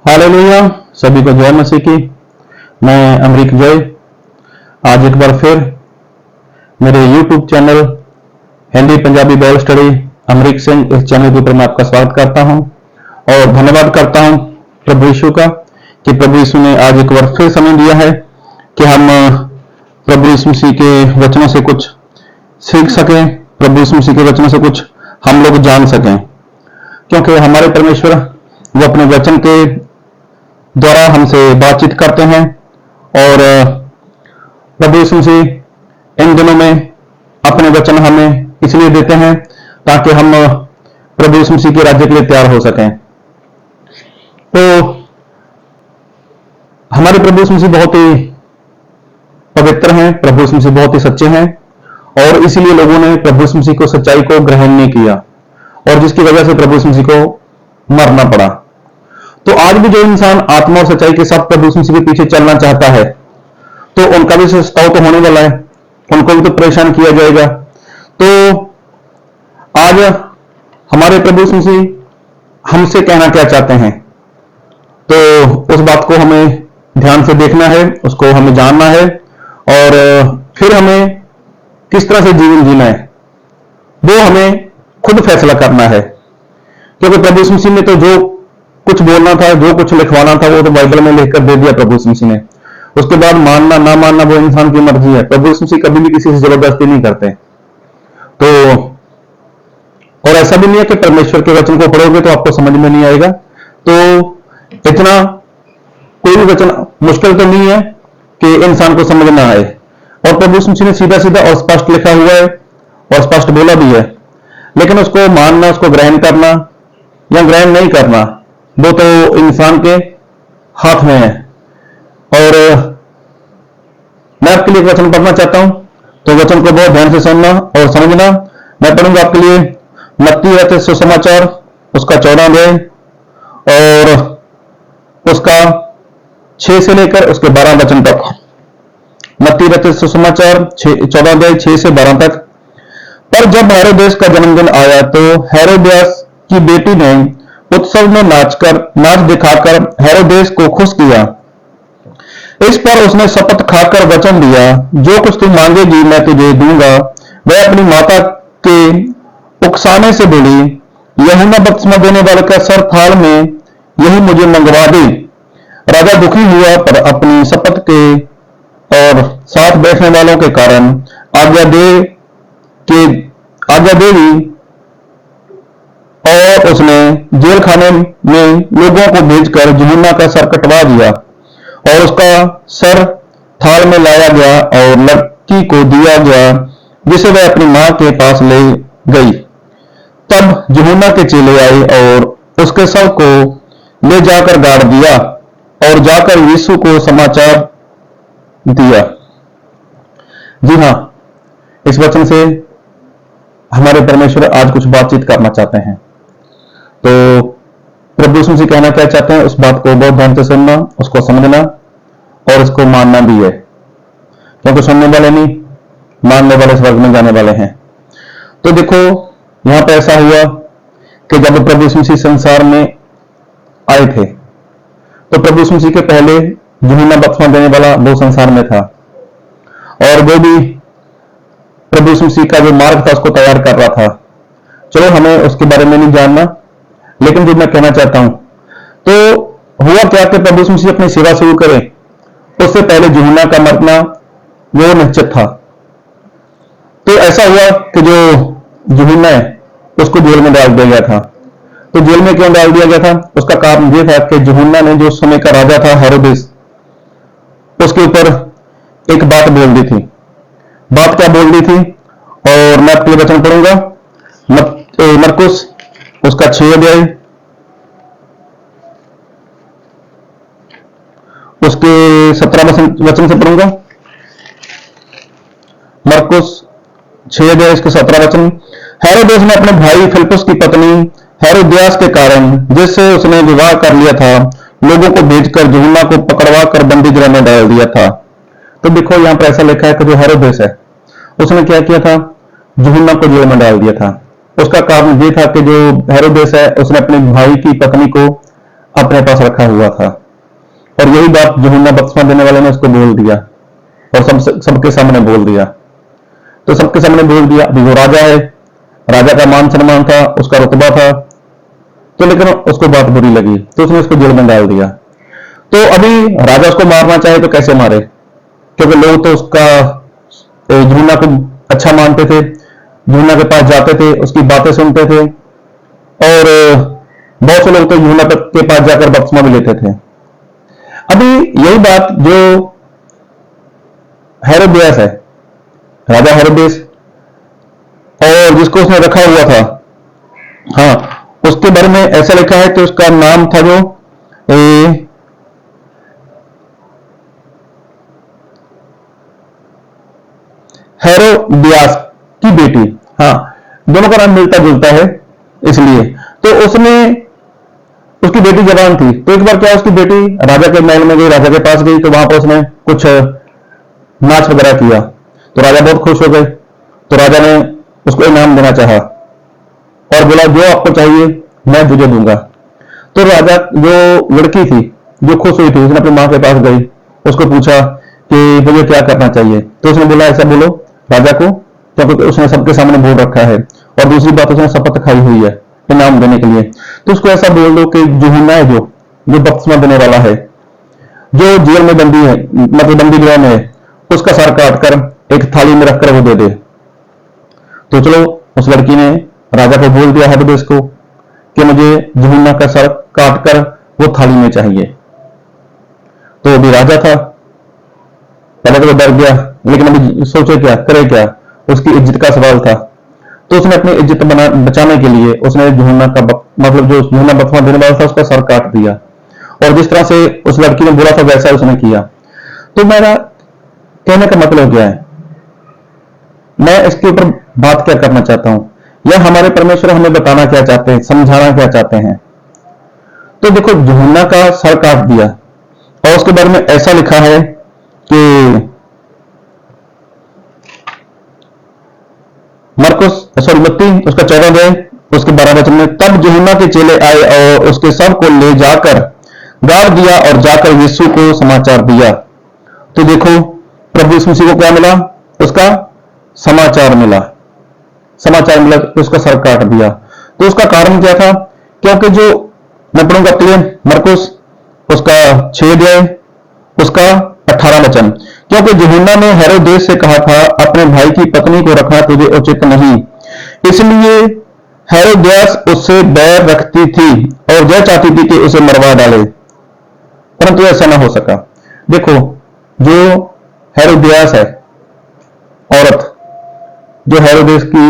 Hallelujah. सभी को जय मसीह की। मैं अमरीक जय आज एक बार फिर मेरे YouTube channel Hindi Punjabi Bible study Amrik Singh इस चैनल के ऊपर मैं आपका स्वागत करता हूं और धन्यवाद करता हूं प्रभु यीशु का कि प्रभु यीशु ने आज एक बार फिर समय दिया है कि हम प्रभु यीशु मसीह के वचनों से कुछ सीख सकें, प्रभु यीशु मसीह के वचनों से कुछ हम लोग जान सकें, क्योंकि हमारे परमेश्वर वो अपने वचन के द्वारा हमसे बातचीत करते हैं। और प्रभु यीशु मसीह इन दिनों में अपने वचन हमें इसलिए देते हैं ताकि हम प्रभु यीशु मसीह के राज्य के लिए तैयार हो सकें। तो हमारे प्रभु यीशु मसीह बहुत ही पवित्र हैं, प्रभु यीशु मसीह बहुत ही सच्चे हैं और इसीलिए लोगों ने प्रभु यीशु मसीह को सच्चाई को ग्रहण नहीं किया और जिसकी वजह से प्रभु यीशु मसीह को मरना पड़ा। तो आज भी जो इंसान आत्मा और सच्चाई के साथ प्रभु यीशु मसीह के पीछे चलना चाहता है तो उनका भी सताव तो होने वाला है, उनको भी तो परेशान किया जाएगा। तो आज हमारे प्रभु यीशु मसीह हमसे कहना क्या चाहते हैं, तो उस बात को हमें ध्यान से देखना है, उसको हमें जानना है और फिर हमें किस तरह से जीवन जीना है वो हमें खुद फैसला करना है। क्योंकि प्रभु यीशु मसीह ने तो जो कुछ बोलना था, जो कुछ लिखवाना था वो तो बाइबल में लिखकर दे दिया प्रभु यीशु मसीह ने। उसके बाद मानना ना मानना वो इंसान की मर्जी है। प्रभु यीशु मसीह कभी भी किसी से जबरदस्ती नहीं करते। तो और ऐसा भी नहीं है कि परमेश्वर के वचन को पढ़ोगे तो आपको समझ में नहीं आएगा। तो इतना कोई भी वचन मुश्किल तो नहीं है कि इंसान को समझ ना आए। और प्रभु यीशु मसीह ने सीधा सीधा और स्पष्ट लिखा हुआ है और स्पष्ट बोला भी है, लेकिन उसको मानना, उसको ग्रहण करना या ग्रहण नहीं करना वो तो इंसान के हाथ में है। और मैं आपके लिए एक वचन पढ़ना चाहता हूं, तो वचन को बहुत ध्यान से सुनना और समझना। मैं पढ़ूंगा आपके लिए मत्ती रचित सुसमाचार उसका 14 अध्याय और उसका 6 से लेकर उसके 12 वचन तक। मत्ती रचित सुसमाचार 14 अध्याय 6 से 12 तक। पर जब हेरोदेस का जन्मदिन आया तो हेरोदियास की बेटी ने उत्सव में नाच दिखाकर हेरोदेस को खुश किया। इस पर उसने शपथ खाकर वचन दिया, जो कुछ तू मांगेगी मैं तुझे दूंगा। वह अपनी माता के उकसाने से बोली, यूहन्ना बपतिस्मा देने वाले का सर थाल में यही मुझे मंगवा दे। राजा दुखी हुआ पर अपनी शपथ के और साथ बैठने वालों के कारण आज्ञा दे दी और उसने जेल खाने में लोगों को भेजकर यूहन्ना का सर कटवा दिया और उसका सर थाल में लाया गया और लड़की को दिया गया जिसे वह अपनी मां के पास ले गई। तब यूहन्ना के चेले आए और उसके शव को ले जाकर गाड़ दिया और जाकर यीशु को समाचार दिया। जी हाँ, इस वचन से हमारे परमेश्वर आज कुछ बातचीत करना चाहते हैं। तो प्रभु यीशु मसीह कहना क्या चाहते हैं उस बात को बहुत ध्यान से सुनना, उसको समझना और उसको मानना भी है, क्योंकि सुनने वाले नहीं मानने वाले स्वर्ग में जाने वाले हैं। तो देखो यहां पर ऐसा हुआ कि जब प्रभु यीशु मसीह संसार में आए थे तो प्रभु यीशु मसीह के पहले यूहन्ना बपतिस्मा देने वाला वो संसार में था और वो भी प्रभु यीशु मसीह का जो मार्ग था उसको तैयार कर रहा था। चलो हमें उसके बारे में नहीं जानना, लेकिन जो मैं कहना चाहता हूं तो हुआ क्या कि प्रभु यीशु मसीह अपनी सेवा शुरू करे उससे पहले यूहन्ना का मरना वो निश्चित था। तो ऐसा हुआ कि जो यूहन्ना है उसको जेल में डाल दिया गया था। तो जेल में क्यों डाल दिया गया था? उसका कारण यह था कि यूहन्ना ने जो समय का राजा था हेरोदेस उसके ऊपर एक बात बोल दी थी। बात क्या बोल दी थी? और मैं आपके वचन पढ़ूंगा मरकुस उसका 6 अध्याय उसके 17 वचन से पढ़ूंगा। मरकुस 6 अध्याय उसके 17 वचन। हेरोदेस ने अपने भाई फिलिप्पुस की पत्नी हेरोदियास के कारण जिससे उसने विवाह कर लिया था लोगों को भेजकर यूहन्ना को पकड़वा कर बंदी गृह में डाल दिया था। तो देखो यहां पर ऐसा लिखा है कि जो हेरोदेस है उसने क्या किया था? यूहन्ना को जेल में डाल दिया था। उसका कारण ये था कि जो हेरोदेस है उसने अपने भाई की पत्नी को अपने पास रखा हुआ था। और यही बात यूहन्ना बपतिस्मा देने वाले ने उसको बोल दिया और सबके सामने बोल दिया। तो सबके सामने बोल दिया। अभी वो राजा है, राजा का मान सम्मान था, उसका रुतबा था, तो लेकिन उसको बात बुरी लगी तो उसने उसको जेल में डाल दिया। तो अभी राजा उसको मारना चाहे तो कैसे मारे, क्योंकि लोग तो उसका यूहन्ना को अच्छा मानते थे, यूहन्ना के पास जाते थे, उसकी बातें सुनते थे, और बहुत से लोग तो यूहन्ना के पास जाकर बपतिस्मा भी लेते थे। अभी यही बात जो हेरोदियास है, राजा हेरोदेस, और जिसको उसने रखा हुआ था, हाँ, उसके बारे में ऐसा लिखा है कि उसका नाम था जो हेरोदियास की बेटी, हाँ, दोनों का नाम मिलता जुलता है इसलिए। तो उसने, उसकी बेटी जवान थी, तो एक बार क्या, उसकी बेटी राजा के महल में गई, राजा के पास गई, तो वहां पर उसने कुछ नाच वगैरह किया, तो राजा बहुत खुश हो गए। तो राजा ने उसको इनाम देना चाहा और बोला जो आपको चाहिए मैं तुझे दूंगा। तो राजा, जो लड़की थी जो खुश हुई थी, उसने अपनी मां के पास गई, उसको पूछा कि मुझे क्या करना चाहिए। तो उसने बोला ऐसा बोलो राजा को, क्योंकि उसने सबके सामने बोल रखा है, और दूसरी बात उसने शपथ खाई हुई है इनाम देने के लिए। तो उसको ऐसा बोल दो कि यूहन्ना है जो बपतिस्मा देने वाला है, जो जेल में बंदी है, मतलब बंदी गृह में है, उसका सर काट कर एक थाली में रखकर वो दे दे। तो चलो, उस लड़की ने राजा को बोल दिया हेरोदेस को कि मुझे यूहन्ना का सर काट कर वो थाली में चाहिए। तो अभी राजा था, पहले तो वो डर गया, लेकिन अभी सोचे क्या करे, क्या, उसकी इज्जत का सवाल था। तो उसने अपनी इज्जत बचाने के लिए उसने यूहन्ना का मतलब जो यूहन्ना बपतिस्मा देने वाला था उसका सर काट दिया, और जिस तरह से उस लड़की ने बोला था वैसा उसने किया। तो मेरा कहने का मतलब क्या है, मैं इसके ऊपर बात क्या करना चाहता हूं, या हमारे परमेश्वर हमें बताना क्या चाहते हैं, समझाना क्या चाहते हैं। तो देखो, यूहन्ना का सर काट दिया, और उसके बारे में ऐसा लिखा है कि मत्ती उसका 14 है, उसके 12 वचन में, तब यूहन्ना के चेले आए और उसके सर को ले जाकर गाड़ दिया और जाकर यीशु को समाचार दिया। तो देखो, प्रभु यीशु मसीह को क्या मिला, उसका समाचार मिला, समाचार मिला, उसका सर काट दिया। तो उसका कारण क्या था, क्योंकि जो मैं पढ़ूंगा मरकुस उसका 6 अध्याय उसका 18 वचन, क्योंकि यूहन्ना ने हेरोदेस से कहा था अपने भाई की पत्नी को रखना तुझे उचित नहीं, इसलिए हेरोदियास उससे बैर रखती थी और यह चाहती थी कि उसे मरवा डाले, परंतु ऐसा ना हो सका। देखो, जो हेरोदियास है, औरत जो हेरोदेस की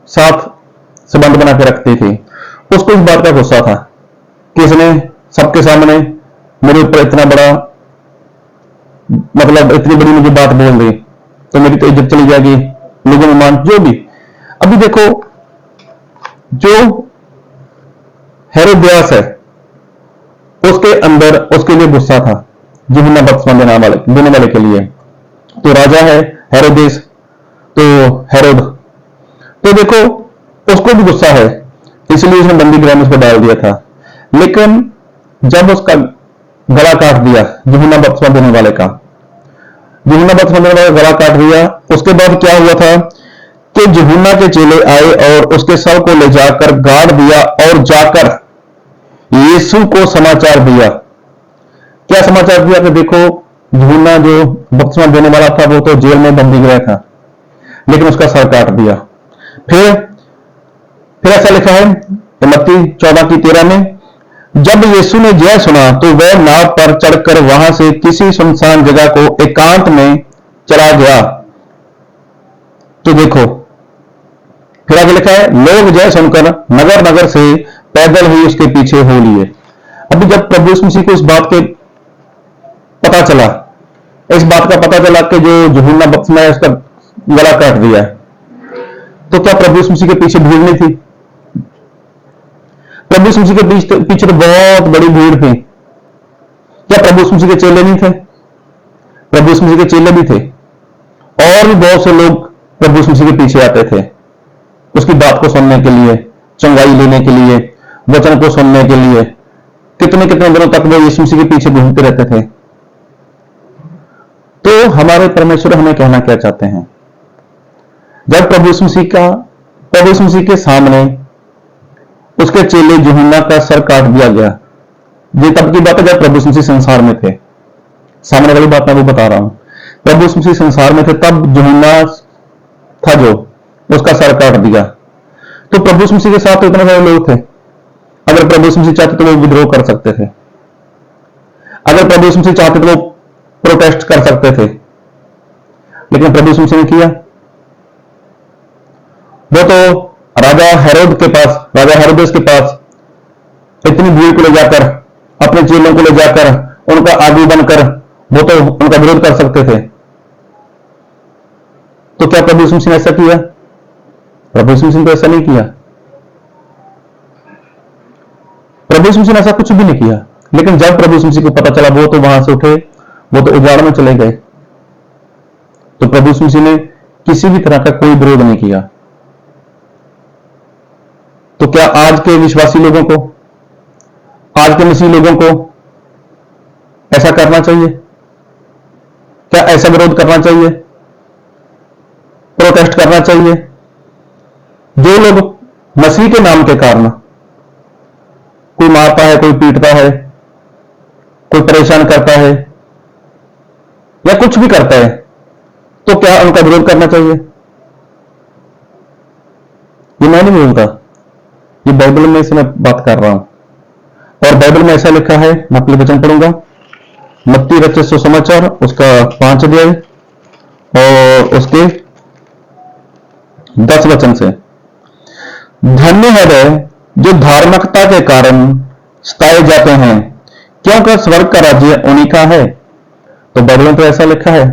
साथ संबंध बना के रखती थी, उसको इस बात का गुस्सा था कि इसने सबके सामने मेरे ऊपर इतना बड़ा, मतलब इतनी बड़ी मुझे बात बोल दी, तो मेरी तो इज्जत चली जाएगी, लोगों में मान, जो भी। अभी देखो, जो हेरोदियास है उसके अंदर उसके लिए गुस्सा था यूहन्ना बपतिस्मा देने वाले के लिए। तो राजा है हेरोदेस, तो हेरोद, तो देखो उसको भी गुस्सा है, इसलिए उसने बंदी गृह में उसको डाल दिया था। लेकिन जब उसका गला काट दिया यूहन्ना बपतिस्मा देने वाले का, यूहन्ना बपतिस्मा देने वाले का गला काट दिया, उसके बाद क्या हुआ था कि यूहन्ना के चेले आए और उसके सर को ले जाकर गाड़ दिया और जाकर यीशु को समाचार दिया। क्या समाचार दिया कि देखो, यूहन्ना जो बपतिस्मा देने वाला था वो तो जेल में बंदी गृह था, लेकिन उसका सर काट दिया। फिर ऐसा लिखा है मत्ती 14:13 में, जब यीशु ने यह सुना तो वह नाव पर चढ़कर वहां से किसी सुनसान जगह को एकांत में चला गया। तो देखो, फिर आगे लिखा है, लोग यह सुनकर नगर नगर से पैदल ही उसके पीछे हो लिए। अभी जब प्रभु यीशु मसीह को इस बात का पता चला कि जो यूहन्ना बपतिस्मा है उसका गला काट दिया है, तो क्या प्रभु यीशु मसीह के पीछे भीड़ नहीं थी? प्रभु यीशु मसीह के पीछे तो बहुत बड़ी भीड़ थी। क्या प्रभु यीशु मसीह के चेले नहीं थे? प्रभु यीशु मसीह के चेले भी थे, और भी बहुत से लोग प्रभु यीशु मसीह के पीछे आते थे उसकी बात को सुनने के लिए, चंगाई लेने के लिए, वचन को सुनने के लिए। कितने कितने दिनों तक वो यीशु मसीह के पीछे घूमते रहते थे। तो हमारे परमेश्वर हमें कहना क्या चाहते हैं? जब प्रभु यीशु मसीह के सामने उसके चेले यूहन्ना का सर काट दिया गया, ये तब की बात है जब प्रभु यीशु मसीह संसार में थे। सामने वाली बात मैं वो बता रहा हूं। प्रभु यीशु मसीह संसार में थे तब यूहन्ना था जो उसका सर काट दिया। तो प्रभु यीशु मसीह के साथ तो इतने सारे लोग थे। अगर प्रभु यीशु मसीह चाहते तो वो विद्रोह कर सकते थे, अगर प्रभु यीशु मसीह चाहते तो वो प्रोटेस्ट कर सकते थे, लेकिन प्रभु यीशु मसीह ने किया। वो तो राजा हेरोदेस के पास इतनी भीड़ को ले जाकर, अपने चेलों को ले जाकर, उनका आदमी बनकर वो तो उनका विरोध कर सकते थे। तो क्या प्रभु यीशु मसीह ने ऐसा किया? प्रभु यीशु मसीह ने तो ऐसा नहीं किया। प्रभु यीशु मसीह ने ऐसा कुछ भी नहीं किया। लेकिन जब प्रभु यीशु मसीह को पता चला, वो तो वहां से उठे, वो तो उजाड़ में चले गए। तो प्रभु यीशु मसीह ने किसी भी तरह का कोई विरोध नहीं किया। तो क्या आज के विश्वासी लोगों को, आज के मसीह लोगों को ऐसा करना चाहिए? क्या ऐसा विरोध करना चाहिए, प्रोटेस्ट करना चाहिए? जो लोग मसीह के नाम के कारण कोई मारता है, कोई पीटता है, कोई परेशान करता है या कुछ भी करता है, तो क्या उनका विरोध करना चाहिए? ये मैं नहीं बोलता, ये बाइबल में से मैं बात कर रहा हूं। और बाइबल में ऐसा लिखा है, मैं अपने वचन पढ़ूंगा, मत्ती रचित सुसमाचार उसका 5 अध्याय और उसके 10 वचन से। धन्य है वह जो धार्मिकता के कारण सताए जाते हैं, क्योंकि स्वर्ग का राज्य उन्हीं का है। तो बाइबल में तो ऐसा लिखा है,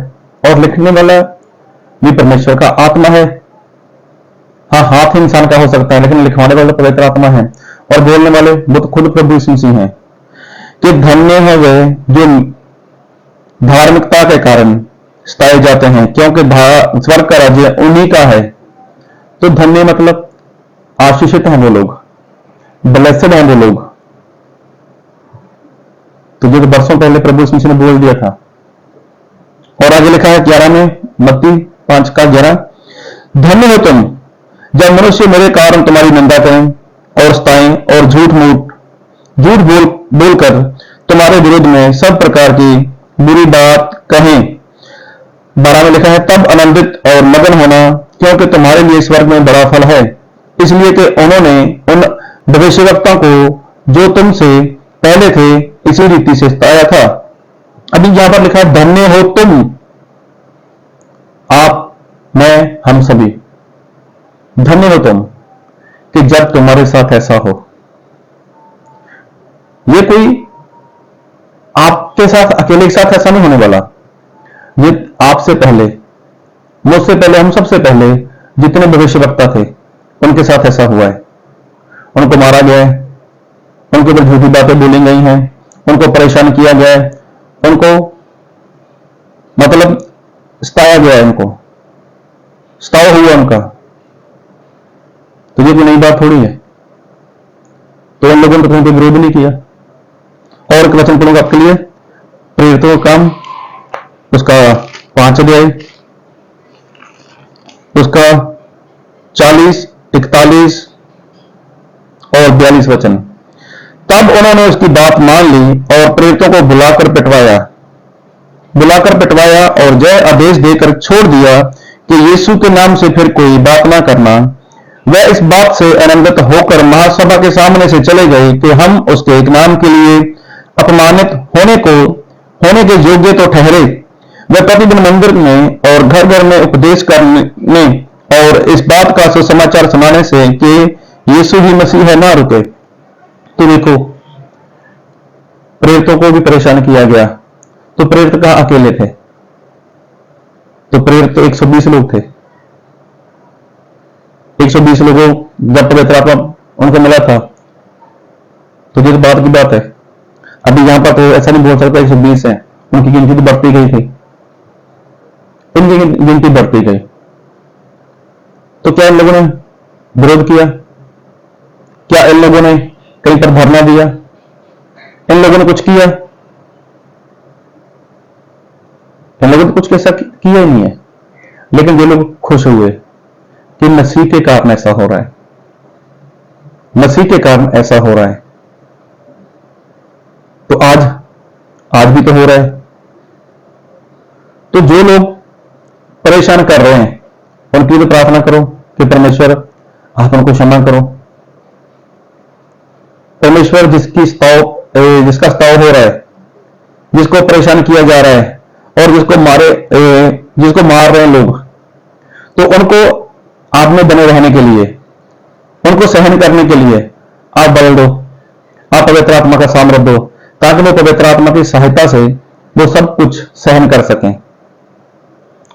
और लिखने वाला भी परमेश्वर का आत्मा है। हाँ, हाथ इंसान का हो सकता है, लेकिन लिखवाने वाला पवित्र आत्मा है, और बोलने वाले वो तो खुद प्रभु यीशु मसीह हैं। कि धन्य है वे जो धार्मिकता के कारण सताए जाते हैं, क्योंकि स्वर्ग का राज्य उन्हीं का है। तो धन्य मतलब आशीषित हैं वो लोग, ब्लेसेड हैं वो लोग। तो जो वर्षों पहले प्रभु यीशु मसीह ने बोल दिया था। और आगे लिखा है 11 में, मत्ती 5 का 11, धन्य हो तुम जब मनुष्य मेरे कारण तुम्हारी निंदा करें और सताएं और झूठ बोलकर तुम्हारे विरुद्ध में सब प्रकार की बुरी बात कहें। 12 में लिखा है, तब आनंदित और मगन होना, क्योंकि तुम्हारे लिए स्वर्ग में बड़ा फल है, इसलिए कि उन्होंने उन भविष्यवक्ताओं को जो तुमसे पहले थे इसी रीति से सताया था। अभी यहां पर लिखा है, धन्य हो तुम, आप, मैं, हम सभी। धन्य हो तुम कि जब तुम्हारे साथ ऐसा हो। ये कोई आपके साथ, अकेले के साथ ऐसा नहीं होने वाला। ये आपसे पहले, मुझसे पहले, हम सबसे पहले जितने भविष्यवक्ता थे उनके साथ ऐसा हुआ है। उनको मारा गया है, उनके ऊपर झूठी बातें बोली गई हैं, उनको परेशान किया गया है, उनको मतलब सताया गया है, उनको सताव हुआ उनका। तो ये कोई नई बात थोड़ी है। तो उन लोगों ने तो विरोध नहीं किया। और एक वचन पढ़ूंगा आपके लिए, प्रेरितों का काम उसका 5 अध्याय उसका 40, 41 और 42 वचन। तब उन्होंने उसकी बात मान ली और प्रेरितों को बुलाकर पिटवाया और जय आदेश देकर छोड़ दिया कि यीशु के नाम से फिर कोई बात ना करना। वह इस बात से आनंदित होकर महासभा के सामने से चले गए कि हम उसके एक नाम के लिए अपमानित होने के योग्य तो ठहरे। वह प्रतिदिन मंदिर में और घर घर में उपदेश करने और इस बात का सुसमाचार सुनाने से कि यीशु ही मसीह है ना रुके। तो देखो, प्रेरितों को भी परेशान किया गया। तो प्रेरित कहां अकेले थे? तो प्रेरित 120 लोग थे। 120 लोगों जब पवित्र आत्मा उनको मिला था, तो ये तो बात की बात है। अभी यहां पर तो ऐसा नहीं बोल सकता 120 है, उनकी गिनती तो बढ़ती गई थी, इनकी गिनती बढ़ती गई। तो क्या इन लोगों ने विरोध किया? क्या इन लोगों ने कहीं पर धरना दिया? इन लोगों ने कुछ किया? इन लोगों ने कुछ कैसा किया ही नहीं है। लेकिन जो लोग खुश हुए कि मसीह के कारण ऐसा हो रहा है, मसीह के कारण ऐसा हो रहा है, तो आज भी तो हो रहा है। तो जो लोग परेशान कर रहे हैं उनकी भी प्रार्थना करो कि परमेश्वर आप उनको क्षमा करो। परमेश्वर जिसका स्ताव हो रहा है, जिसको परेशान किया जा रहा है और जिसको मार रहे हैं लोग, तो उनको आप में बने रहने के लिए, उनको सहन करने के लिए आप बल दो, आप पवित्र आत्मा का सामर्थ दो, ताकि वो पवित्र आत्मा की सहायता से वो सब कुछ सहन कर सकें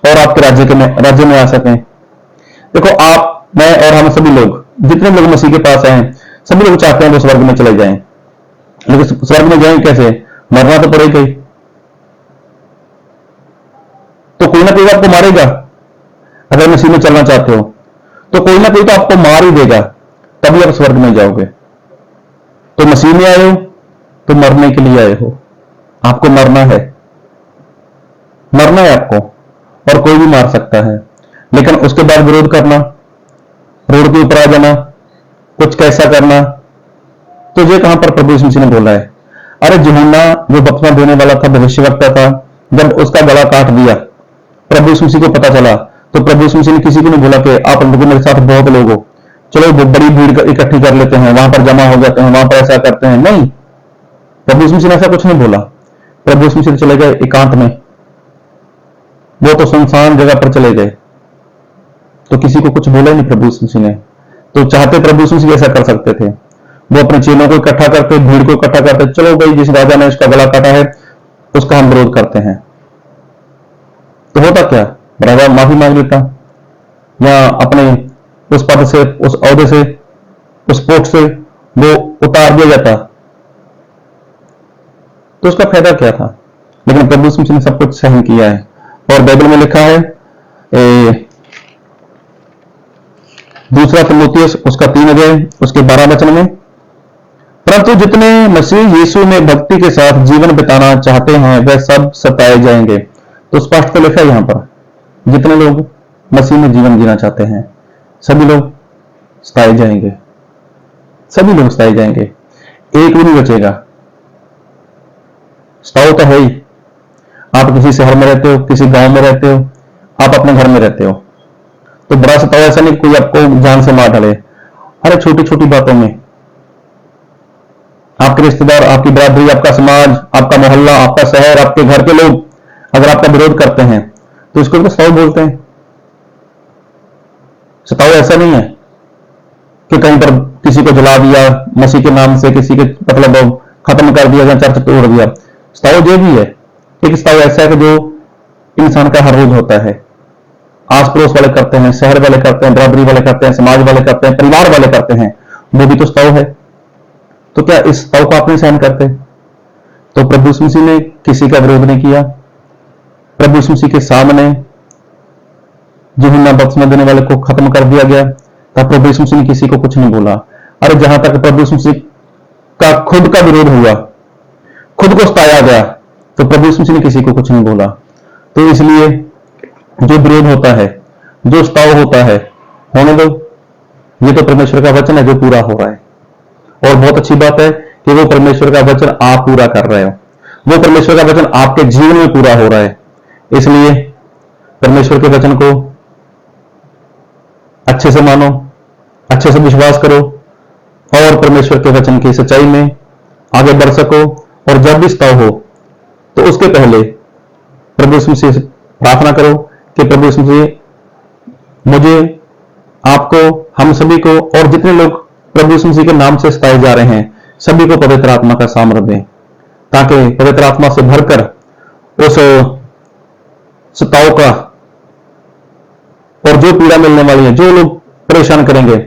और आपके राज्य में आ सकें। देखो, आप, मैं और हम सभी लोग, जितने लोग मसीह के पास आए हैं, सभी लोग चाहते हैं वो स्वर्ग में चले जाएं। लेकिन स्वर्ग में जाएं कैसे? मरना तो पड़ेगा ही। तो कोई ना कोई आपको मारेगा। अगर मसीह में चलना चाहते हो तो कोई ना कोई तो आपको मार ही देगा, तभी आप स्वर्ग में जाओगे। तो मसीह में आए हो तो मरने के लिए आए हो, आपको मरना है आपको, और कोई भी मार सकता है। लेकिन उसके बाद विरोध करना, रोड के ऊपर आ जाना, कुछ कैसा करना, तो ये कहां पर प्रभु यीशु मसीह ने बोला है? अरे यूहन्ना जो बपतिस्मा देने वाला था, भविष्यवक्ता था, जब उसका गला काट दिया, प्रभु यीशु मसीह को पता चला, तो प्रभु यीशु मसीह ने किसी को नहीं बोला कि आप लोगों मेरे साथ बहुत लोग हो, चलो बड़ी भीड़ इकट्ठी कर लेते हैं, वहां पर जमा हो जाते हैं, वहां पर ऐसा करते हैं। नहीं, प्रभु यीशु मसीह ने ऐसा कुछ नहीं बोला। प्रभु यीशु मसीह चले गए एकांत में, वो तो सुनसान जगह पर चले गए, तो किसी को कुछ बोला ही नहीं प्रभु यीशु मसीह ने। तो चाहते प्रभु यीशु मसीह ऐसा कर सकते थे, वो अपने चेलों को इकट्ठा करते, भीड़ को इकट्ठा करते, चलो भाई जिस राजा ने उसका गला काटा है उसका हम विरोध करते हैं। तो होता क्या? राजा माफी मांग लेता, या अपने उस पद से, उस ओहदे से, उस पोस्ट से वो उतार दिया जाता, तो उसका फायदा क्या था? लेकिन प्रभु यीशु मसीह ने सब कुछ सहन किया है। और बाइबल में लिखा है दूसरा तिमोथियुस उसका 3 अध्याय उसके 12 वचन में, परंतु जितने मसीह यीशु में भक्ति के साथ जीवन बिताना चाहते हैं वह सब सताए जाएंगे। तो स्पष्ट तो लिखा है यहां पर, जितने लोग मसीह में जीवन जीना चाहते हैं सभी लोग सताए जाएंगे, सभी लोग सताए जाएंगे, एक भी नहीं बचेगा। सताओ तो है ही। आप किसी शहर में रहते हो, किसी गांव में रहते हो, आप अपने घर में रहते हो, तो बड़ा सताओ ऐसा नहीं कोई आपको जान से मार डाले। अरे छोटी छोटी बातों में आपके रिश्तेदार, आपकी बरादरी, आपका समाज, आपका मोहल्ला, आपका शहर, आपके घर के लोग अगर आपका विरोध करते हैं तो इसको तो सताओ बोलते हैं। सताओ ऐसा नहीं है कि कहीं पर किसी को जला दिया मसीह के नाम से, किसी के मतलब खत्म कर दिया या चर्च तोड़ दिया। सताओ ये भी है, एक सताओ ऐसा है कि जो इंसान का हर रोज होता है, आस पड़ोस वाले करते हैं, शहर वाले करते हैं, बरादरी वाले करते हैं, समाज वाले करते हैं, परिवार वाले करते हैं, वो भी तो सताओ है। तो क्या इस सताओ को आप नहीं सहन करते? तो प्रभु यीशु मसीह ने किसी का विरोध नहीं किया। प्रभु यीशु मसीह के सामने यूहन्ना बपतिस्मा देने वाले को खत्म कर दिया गया, तब प्रभु यीशु मसीह ने किसी को कुछ नहीं बोला। अरे जहां तक प्रभु यीशु मसीह का खुद का विरोध हुआ, खुद को सताया गया, तो प्रभु यीशु मसीह ने किसी को कुछ नहीं बोला। तो इसलिए जो विरोध होता है, जो सताव होता है, होने दो। ये तो परमेश्वर का वचन है जो पूरा हो रहा है, और बहुत अच्छी बात है कि वो परमेश्वर का वचन आप पूरा कर रहे हो, वो परमेश्वर का वचन आपके जीवन में पूरा हो रहा है। इसलिए परमेश्वर के वचन को अच्छे से मानो, अच्छे से विश्वास करो, और परमेश्वर के वचन की सच्चाई में आगे बढ़ सको। और जब भी सताव हो तो उसके पहले प्रभु यीशु मसीह से प्रार्थना करो कि प्रभु यीशु मसीह मुझे, आपको, हम सभी को, और जितने लोग प्रभु यीशु मसीह के नाम से सताए जा रहे हैं सभी को पवित्र आत्मा का सामर्थ दें, ताकि पवित्र आत्मा से भरकर उस सताव का और जो पीड़ा मिलने वाली है, जो लोग परेशान करेंगे,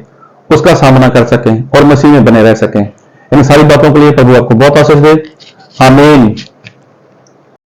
उसका सामना कर सकें और मसीह में बने रह सकें। इन सारी बातों के लिए प्रभु आपको बहुत आशीष दे। आमीन।